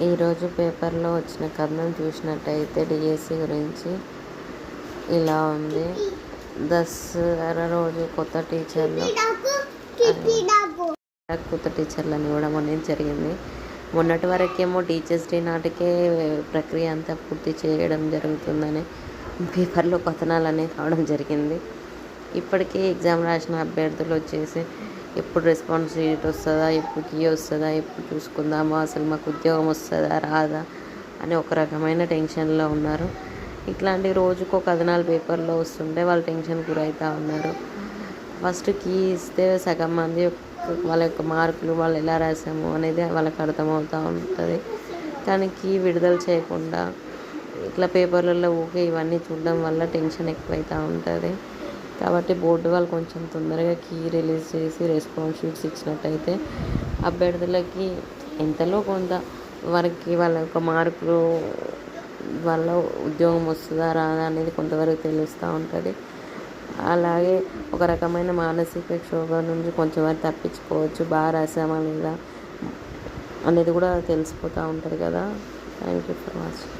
ఈరోజు పేపర్లో వచ్చిన కథనం చూసినట్టయితే డిఎస్సి గురించి ఇలా ఉంది. దసరా రోజు కొత్త టీచర్లను ఇవ్వడం అనేది జరిగింది. మొన్నటి వరకేమో టీచర్స్ డే నాటికే ప్రక్రియ అంతా పూర్తి చేయడం జరుగుతుందని పేపర్లో కథనాలు అనేవి కావడం జరిగింది. ఇప్పటికే ఎగ్జామ్ రాసిన అభ్యర్థులు వచ్చేసి ఎప్పుడు రెస్పాన్స్ షీట్ వస్తుందా, ఎప్పుడు కీ వస్తుందా, ఎప్పుడు చూసుకుందామా, అసలు మాకు ఉద్యోగం వస్తుందా రాదా అని ఒక రకమైన టెన్షన్లో ఉన్నారు. ఇట్లాంటి రోజుకో కథనాలు పేపర్లో వస్తుంటే వాళ్ళు టెన్షన్ గురవుతూ ఉన్నారు. ఫస్ట్ కీ ఇస్తే సగం మంది వాళ్ళ యొక్క మార్కులు వాళ్ళు ఎలా రాసాము అనేది వాళ్ళకి అర్థమవుతూ ఉంటుంది. కానీ కీ విడుదల చేయకుండా ఇట్లా పేపర్లలో ఊకే ఇవన్నీ చూడడం వల్ల టెన్షన్ ఎక్కువవుతూ ఉంటుంది. కాబట్టి బోర్డు వాళ్ళు కొంచెం తొందరగా కీ రిలీజ్ చేసి రెస్పాన్స్ షీట్స్ ఇచ్చినట్టయితే అభ్యర్థులకి ఎంతలో కొంత వారికి వాళ్ళ యొక్క మార్కులు వల్ల ఉద్యోగం వస్తుందా రాదా అనేది కొంతవరకు తెలుస్తూ ఉంటుంది. అలాగే ఒక రకమైన మానసిక క్షోభ నుంచి కొంచెం వరకు తప్పించుకోవచ్చు. బాగా రాసామా లేదా అనేది కూడా తెలిసిపోతూ ఉంటుంది కదా. Thank you for watching.